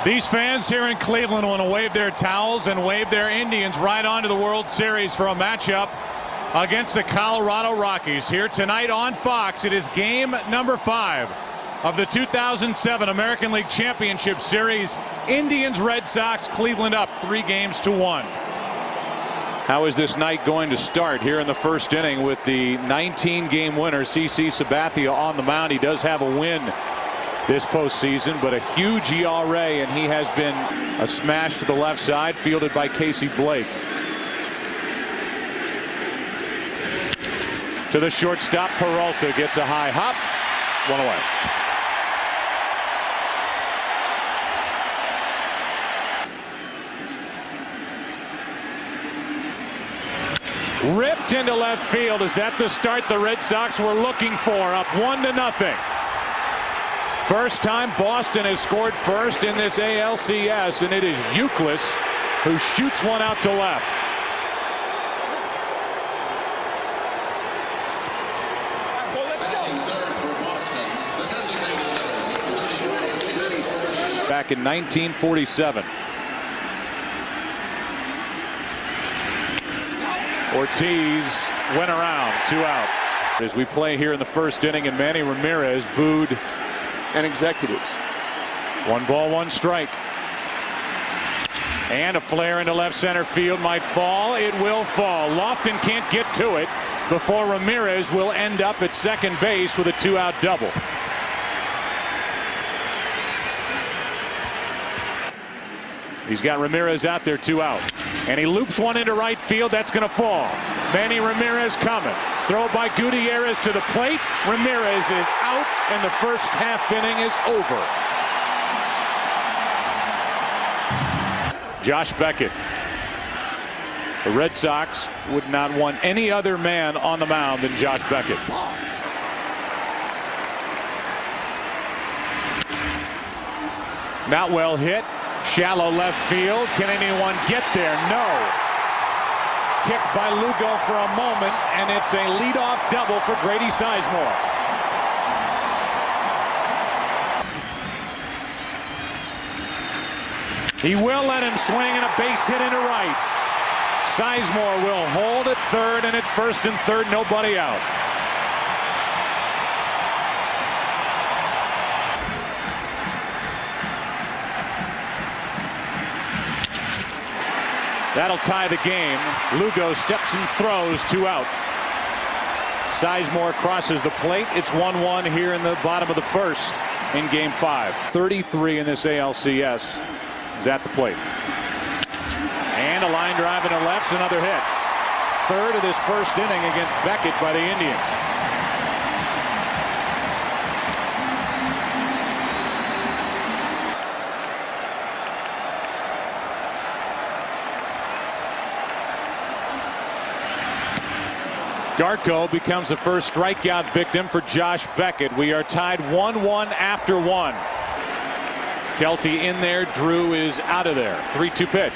These fans here in Cleveland want to wave their towels and wave their Indians right onto the World Series for a matchup against the Colorado Rockies. Here tonight on Fox, it is game number 5 of the 2007 American League Championship Series. Indians, Red Sox, Cleveland up 3-1. How is this night going to start here in the first inning with the 19-game winner, CC Sabathia, on the mound? He does have a win this postseason, but a huge ERA, and he has been a smash to the left side, fielded by Casey Blake. To the shortstop, Peralta gets a high hop, 1 away. Ripped into left field. Is that the start the Red Sox were looking for? Up 1-0. First time Boston has scored first in this ALCS, and it is Euclid who shoots one out to left. Back in 1947. Ortiz went around, 2 out. As we play here in the first inning, and Manny Ramirez booed and executives. 1 ball, 1 strike. And a flare into left center field might fall. It will fall. Lofton can't get to it before Ramirez will end up at second base with a 2-out double. He's got Ramirez out there, 2 out. And he loops one into right field. That's going to fall. Manny Ramirez coming. Throw by Gutierrez to the plate. Ramirez is out, and the first half inning is over. Josh Beckett. The Red Sox would not want any other man on the mound than Josh Beckett. Not well hit. Shallow left field. Can anyone get there? No. Kicked by Lugo for a moment, and it's a leadoff double for Grady Sizemore. He will let him swing, and a base hit into right. Sizemore will hold at third, and it's first and third, nobody out. That'll tie the game. Lugo steps and throws, 2 out. Sizemore crosses the plate. It's 1-1 here in the bottom of the first in game 5. 33 in this ALCS is at the plate. And a line drive into left's another hit. Third of this first inning against Beckett by the Indians. Darko becomes the first strikeout victim for Josh Beckett. We are tied 1-1 after 1. Kelty in there. Drew is out of there. 3-2 pitch.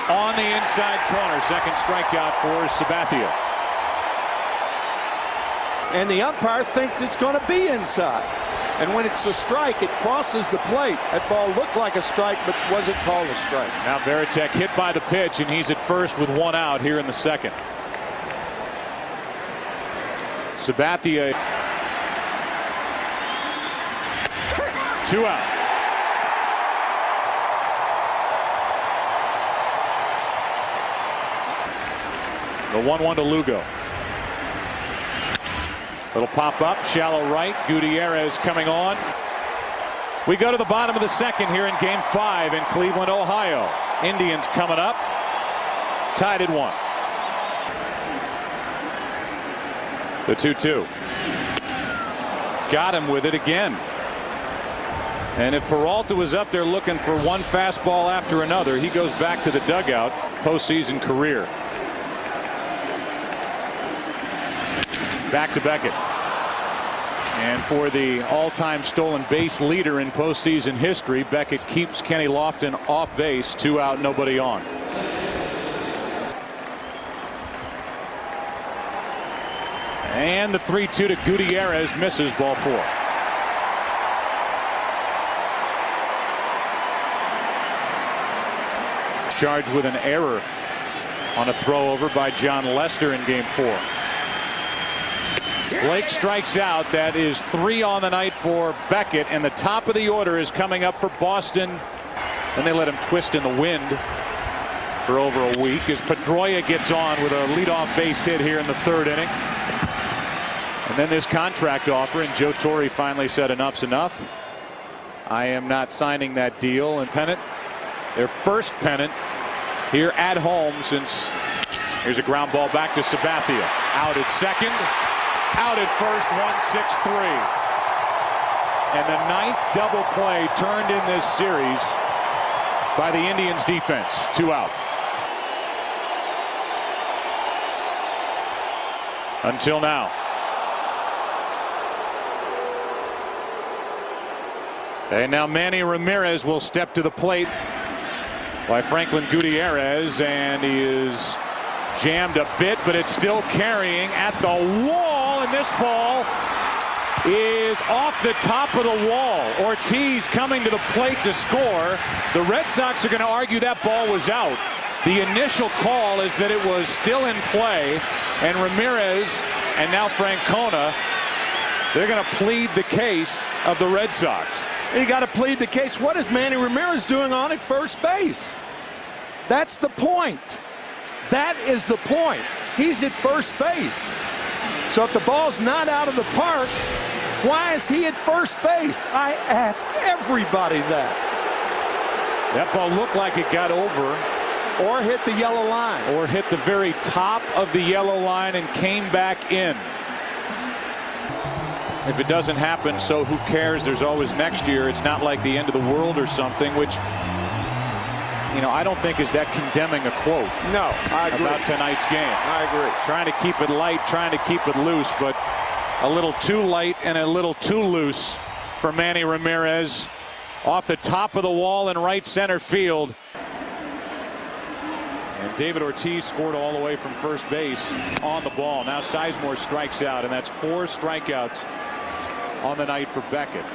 On the inside corner. Second strikeout for Sabathia. And the umpire thinks it's going to be inside. And when it's a strike, it crosses the plate. That ball looked like a strike, but wasn't called a strike. Now Veritek hit by the pitch, and he's at first with 1 out here in the second. Sabathia, 2 out. The 1-1 to Lugo. Little pop up, shallow right. Gutierrez coming on. We go to the bottom of the second here in game 5 in Cleveland, Ohio. Indians coming up, tied at 1. The 2-2. Got him with it again. And if Peralta was up there looking for one fastball after another, he goes back to the dugout. Postseason career. Back to Beckett. And for the all-time stolen base leader in postseason history, Beckett keeps Kenny Lofton off base. 2 out, nobody on. And the 3-2 to Gutierrez misses, ball 4. charged with an error on a throw over by John Lester in Game 4. Blake strikes out. That is 3 on the night for Beckett, and the top of the order is coming up for Boston. And they let him twist in the wind for over a week as Pedroia gets on with a leadoff base hit here in the 3rd inning. And then this contract offer, and Joe Torre finally said enough's enough. I am not signing that deal. And pennant, their first pennant here at home since. Here's a ground ball back to Sabathia. Out at second, out at first, 1-6-3. And the 9th double play turned in this series by the Indians defense. 2 out. Until now. And now Manny Ramirez will step to the plate by Franklin Gutierrez, and he is jammed a bit, but it's still carrying at the wall, and this ball is off the top of the wall. Ortiz coming to the plate to score. The Red Sox are going to argue that ball was out. The initial call is that it was still in play, and Ramirez and now Francona, they're going to plead the case of the Red Sox. You got to plead the case. What is Manny Ramirez doing on at first base? That's the point. That is the point. He's at first base. So if the ball's not out of the park, why is he at first base? I ask everybody that. That ball looked like it got over. Or hit the yellow line. Or hit the very top of the yellow line and came back in. If it doesn't happen, so who cares? There's always next year. It's not like the end of the world or something, which, you know, I don't think is that condemning a quote. No, I agree. About tonight's game. I agree. Trying to keep it light, trying to keep it loose, but a little too light and a little too loose for Manny Ramirez. Off the top of the wall in right center field. And David Ortiz scored all the way from first base on the ball. Now Sizemore strikes out, and that's 4 strikeouts on the night for Beckett.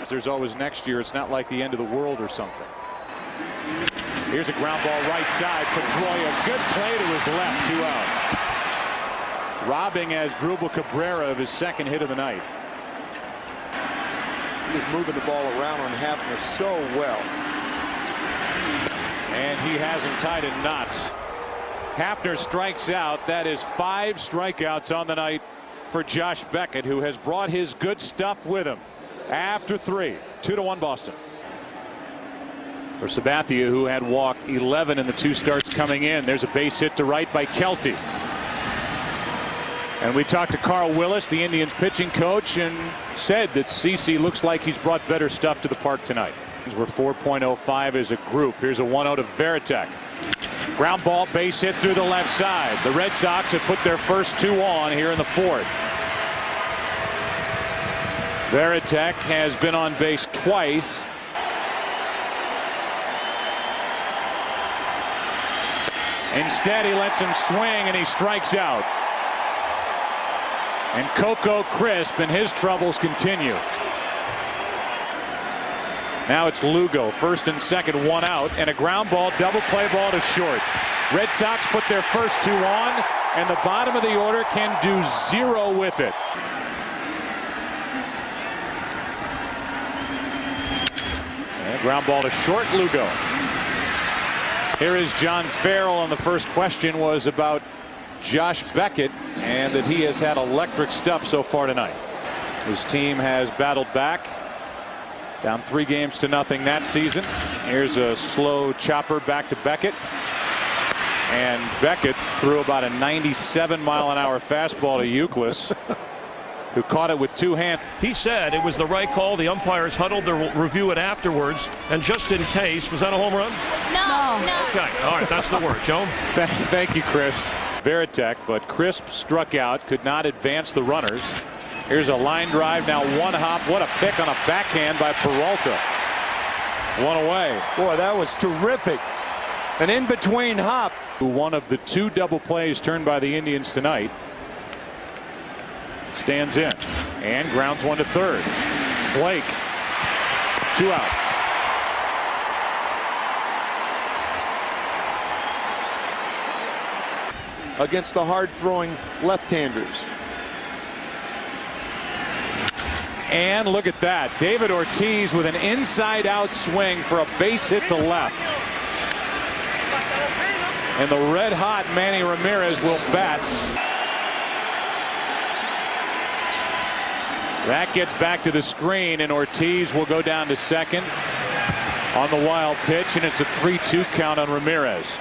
There's always next year. It's not like the end of the world or something. Here's a ground ball right side. Pedroia, good play to his left, 2 out. Robbing as Drupal Cabrera of his 2nd hit of the night. He is moving the ball around on Hafner so well. And he has him tied in knots. Hafner strikes out. That is 5 strikeouts on the night for Josh Beckett, who has brought his good stuff with him after 3. 2-1 Boston. For Sabathia, who had walked 11 in the 2 starts coming in. There's a base hit to right by Kelty. And we talked to Carl Willis, the Indians pitching coach, and said that CeCe looks like he's brought better stuff to the park tonight. We're 4.05 as a group. Here's a 1-0 to Varitek. Ground ball, base hit through the left side. The Red Sox have put their first 2 on here in the 4th. Varitek has been on base twice. Instead, he lets him swing and he strikes out. And Coco Crisp and his troubles continue. Now it's Lugo, 1st and 2nd, 1 out, and a ground ball, double play ball to short. Red Sox put their first 2 on, and the bottom of the order can do 0 with it. And ground ball to short, Lugo. Here is John Farrell, and the first question was about Josh Beckett and that he has had electric stuff so far tonight. His team has battled back. Down 3 games to nothing that season. Here's a slow chopper back to Beckett. And Beckett threw about a 97-mile-an-hour fastball to Youkilis, who caught it with 2 hands. He said it was the right call. The umpires huddled to review it afterwards. And just in case, was that a home run? No. Okay, all right, that's the word. Joe? Thank you, Chris. Varitek, but Crisp struck out, could not advance the runners. Here's a line drive, now 1 hop. What a pick on a backhand by Peralta. 1 away. Boy, that was terrific. An in-between hop. One of the 2 double plays turned by the Indians tonight. Stands in and grounds 1 to 3rd. Blake, 2 out. against the hard-throwing left-handers. And look at that. David Ortiz with an inside-out swing for a base hit to left. And the red-hot Manny Ramirez will bat. That gets back to the screen, and Ortiz will go down to second on the wild pitch, and it's a 3-2 count on Ramirez.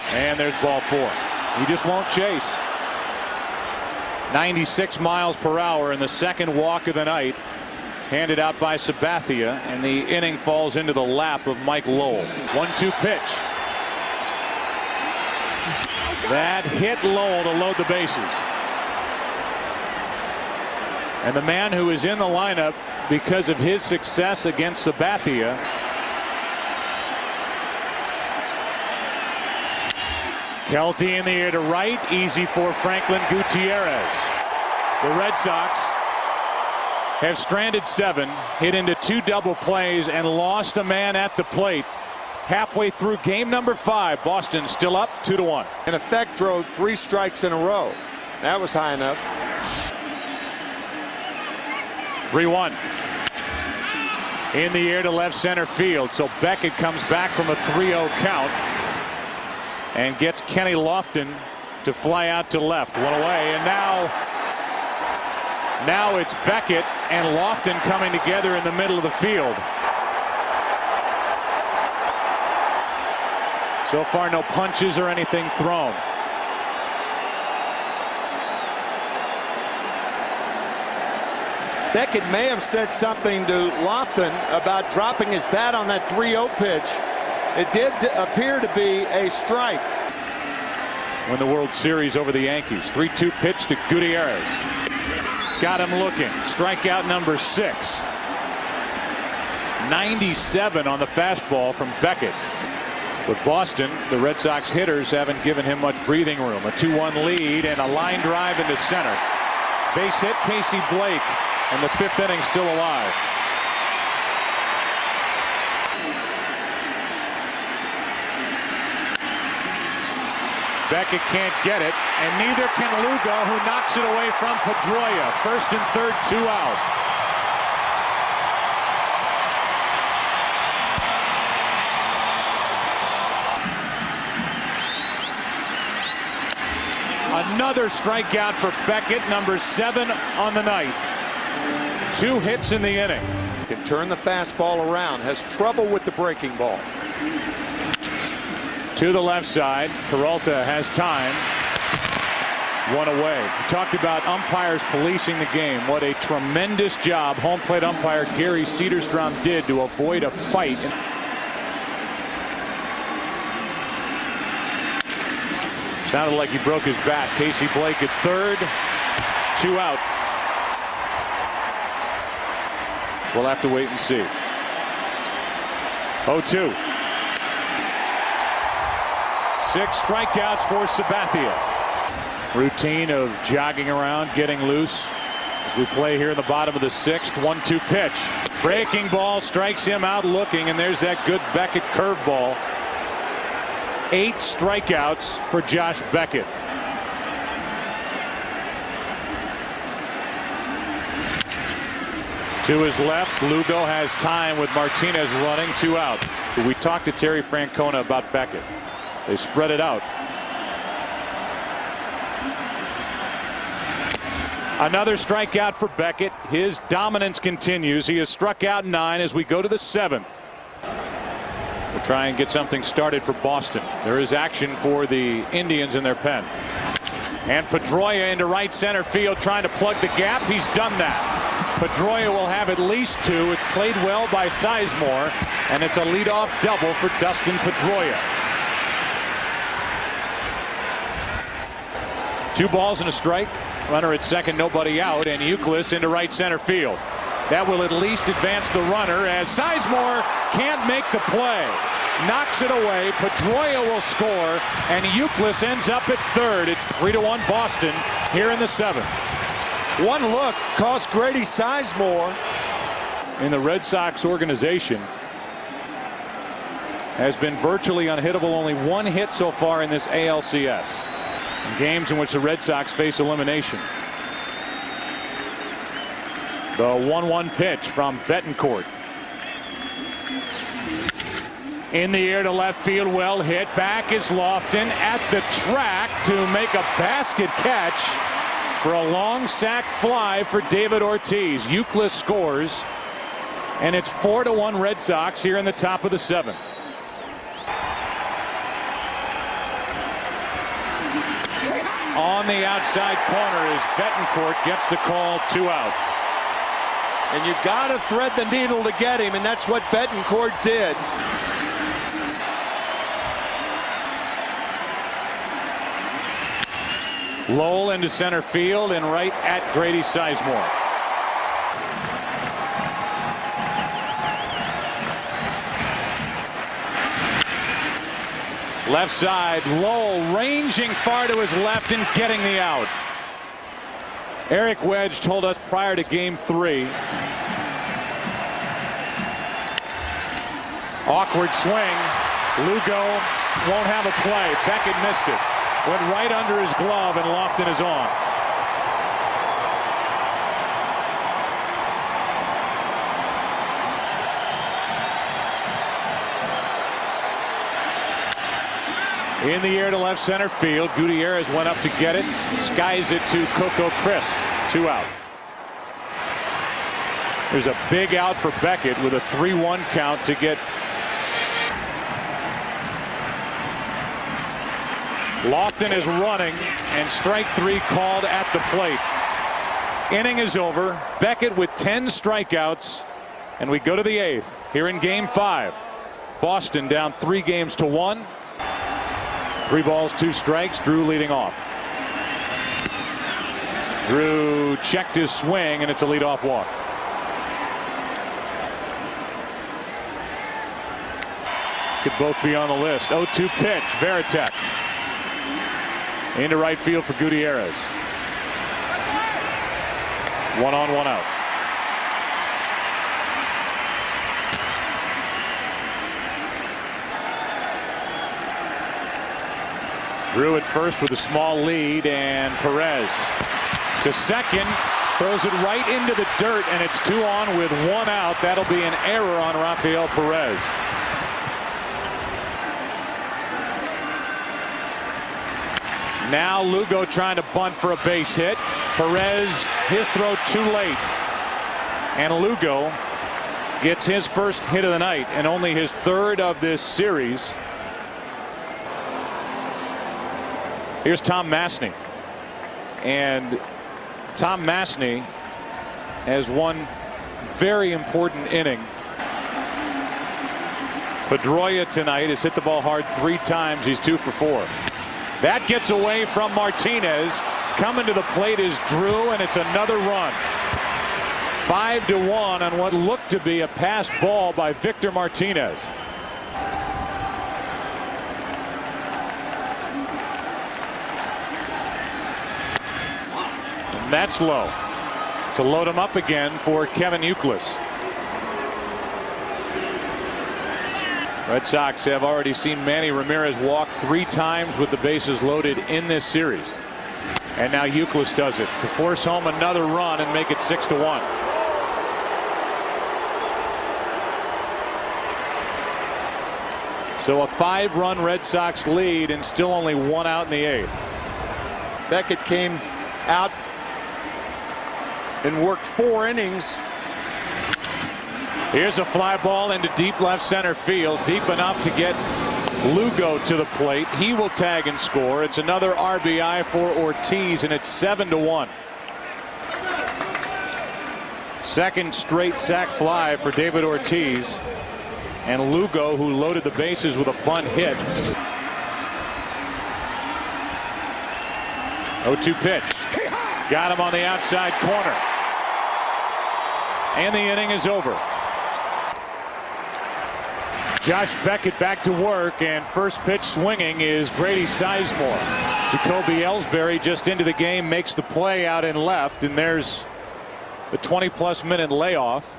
And there's ball 4. He just won't chase. 96 miles per hour in the second walk of the night, handed out by Sabathia, and the inning falls into the lap of Mike Lowell. 1-2 pitch. That hit Lowell to load the bases. And the man who is in the lineup because of his success against Sabathia. Kelty in the air to right, easy for Franklin Gutierrez. The Red Sox have stranded 7, hit into 2 double plays, and lost a man at the plate. Halfway through game number 5, Boston still up 2-1. In effect, throw 3 strikes in a row. That was high enough. 3-1. In the air to left center field. So Beckett comes back from a 3-0 count and gets Kenny Lofton to fly out to left. One away, and now it's Beckett and Lofton coming together in the middle of the field. So far, no punches or anything thrown. Beckett may have said something to Lofton about dropping his bat on that 3-0 pitch. It did appear to be a strike. Win the World Series over the Yankees. 3-2 pitch to Gutierrez. Got him looking. Strikeout number 6. 97 on the fastball from Beckett. With Boston, the Red Sox hitters haven't given him much breathing room. A 2-1 lead and a line drive into center. Base hit Casey Blake, and the 5th inning still alive. Beckett can't get it, and neither can Lugo, who knocks it away from Pedroia. 1st and 3rd, 2 out. Another strikeout for Beckett, number 7 on the night. 2 hits in the inning. Can turn the fastball around, has trouble with the breaking ball. To the left side, Peralta has time. 1 away. We talked about umpires policing the game. What a tremendous job home plate umpire Gary Cederstrom did to avoid a fight. Sounded like he broke his bat. Casey Blake at 3rd. 2 out. We'll have to wait and see. 0-2. 6 strikeouts for Sabathia. Routine of jogging around, getting loose as we play here in the bottom of the 6th. 1-2 pitch. Breaking ball strikes him out looking, and there's that good Beckett curveball. 8 strikeouts for Josh Beckett. To his left, Lugo has time with Martinez running. 2 out. We talked to Terry Francona about Beckett. They spread it out. Another strikeout for Beckett. His dominance continues. He has struck out 9 as we go to the 7th. We'll try and get something started for Boston. There is action for the Indians in their pen. And Pedroia into right center field trying to plug the gap. He's done that. Pedroia will have at least 2. It's played well by Sizemore, and it's a leadoff double for Dustin Pedroia. 2 balls and a strike. Runner at second, nobody out, and Euclid into right center field. That will at least advance the runner as Sizemore can't make the play. Knocks it away. Pedroia will score, and Euclid ends up at 3rd. It's 3-1 Boston here in the 7th. One look cost Grady Sizemore. In the Red Sox organization, has been virtually unhittable. Only one hit so far in this ALCS. In games in which the Red Sox face elimination. The 1-1 pitch from Betancourt. In the air to left field, well hit. Back is Lofton at the track to make a basket catch for a long sac fly for David Ortiz. Euclid scores, and it's 4-1 Red Sox here in the top of the 7th. On the outside corner as Betancourt gets the call, 2 out. And you've got to thread the needle to get him, and that's what Betancourt did. Lowell into center field and right at Grady Sizemore. Left side, Lowell ranging far to his left and getting the out. Eric Wedge told us prior to game 3. Awkward swing. Lugo won't have a play. Beckett missed it. Went right under his glove, and Lofton is on. In the air to left center field. Gutierrez went up to get it. Skies it to Coco Crisp. 2 out. There's a big out for Beckett with a 3-1 count to get. Lofton is running, and strike 3 called at the plate. Inning is over. Beckett with 10 strikeouts, and we go to the 8th here in game 5. Boston down 3-1. 3 balls, 2 strikes. Drew leading off. Drew checked his swing, and it's a leadoff walk. Could both be on the list. 0-2 pitch. Veritek into right field for Gutierrez. 1 on, 1 out. Drew at first with a small lead, and Perez to second, throws it right into the dirt, and it's 2 on with 1 out. That'll be an error on Rafael Perez. Now Lugo trying to bunt for a base hit. Perez, his throw too late, and Lugo gets his first hit of the night and only his 3rd of this series. Here's Tom Masney, and Tom Masney has one very important inning. Pedroia tonight has hit the ball hard 3 times. He's 2 for 4. That gets away from Martinez. Coming to the plate is Drew, and it's another run. 5-1 on what looked to be a pass ball by Victor Martinez. And that's low. To load him up again for Kevin Euclid. Red Sox have already seen Manny Ramirez walk 3 times with the bases loaded in this series. And now Euclid does it to force home another run and make it 6-1. So a 5-run Red Sox lead and still only 1 out in the 8th. Beckett came out and worked 4 innings. Here's a fly ball into deep left center field, deep enough to get Lugo to the plate. He will tag and score. It's another RBI for Ortiz, and it's 7-1. Second straight sac fly for David Ortiz, and Lugo, who loaded the bases with a bunt hit. 0-2 pitch. Got him on the outside corner, and the inning is over. Josh Beckett back to work, and first pitch swinging is Grady Sizemore. Jacoby Ellsbury just into the game, makes the play out in left, and there's the 20-plus minute layoff.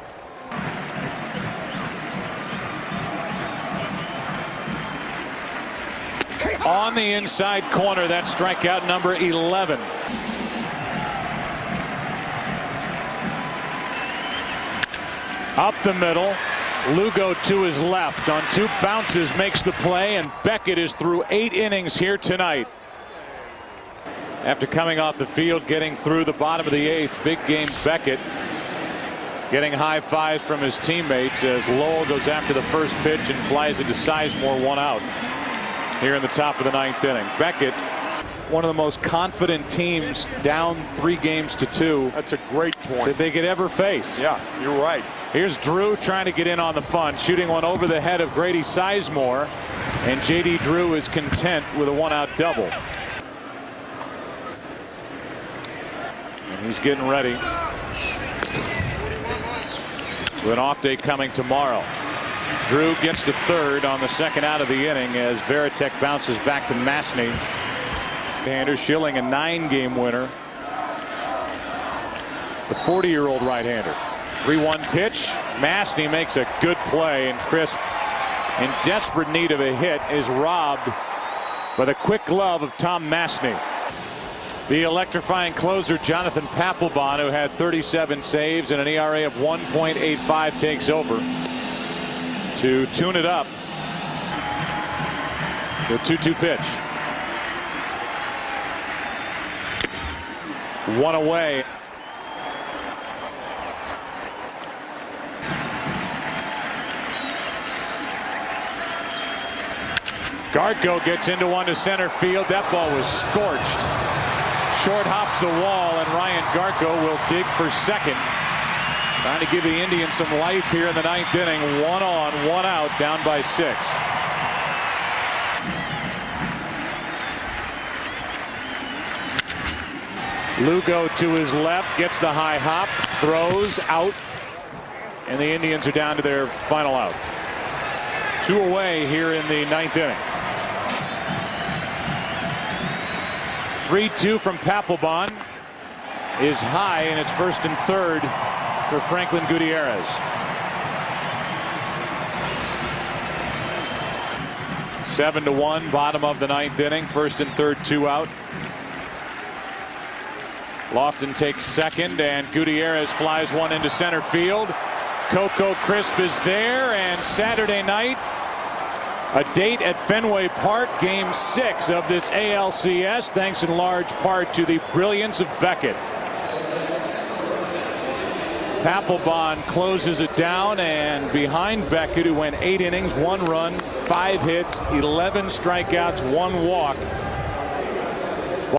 on the inside corner. That's strikeout number 11. Up the middle. Lugo to his left on 2 bounces makes the play, and Beckett is through 8 innings here tonight. After coming off the field, getting through the bottom of the 8th, big game Beckett getting high fives from his teammates as Lowell goes after the first pitch and flies into Sizemore, 1 out here in the top of the 9th inning. Beckett, one of the most confident teams, down 3 games to 2. That's a great point that they could ever face. Yeah, you're right. Here's Drew trying to get in on the fun, shooting one over the head of Grady Sizemore, and J.D. Drew is content with a 1-out double. And he's getting ready with an off day coming tomorrow. Drew gets to third on the 2nd out of the inning as Veritek bounces back to Masney. Hander Schilling, a 9-game winner. The 40-year-old right-hander. 3-1 pitch. Masney makes a good play, and Crisp, in desperate need of a hit, is robbed by the quick glove of Tom Masney. The electrifying closer Jonathan Papelbon, who had 37 saves and an ERA of 1.85, takes over to tune it up. The 2-2 pitch. 1 away. Gartko gets into one to center field. That ball was scorched. Short hops the wall, and Ryan Gartko will dig for second. Trying to give the Indians some life here in the 9th inning. 1 on, 1 out, down by 6. Lugo to his left, gets the high hop, throws out, and the Indians are down to their final out. 2 away here in the 9th inning. 3-2 from Papelbon is high, and it's 1st and 3rd for Franklin Gutierrez. 7-1, bottom of the 9th inning. 1st and 3rd, 2 out. Lofton takes second, and Gutierrez flies one into center field. Coco Crisp is there, and Saturday night, a date at Fenway Park, Game 6 of this ALCS, thanks in large part to the brilliance of Beckett. Papelbon closes it down, and behind Beckett, who went 8 innings, 1 run, 5 hits, 11 strikeouts, 1 walk,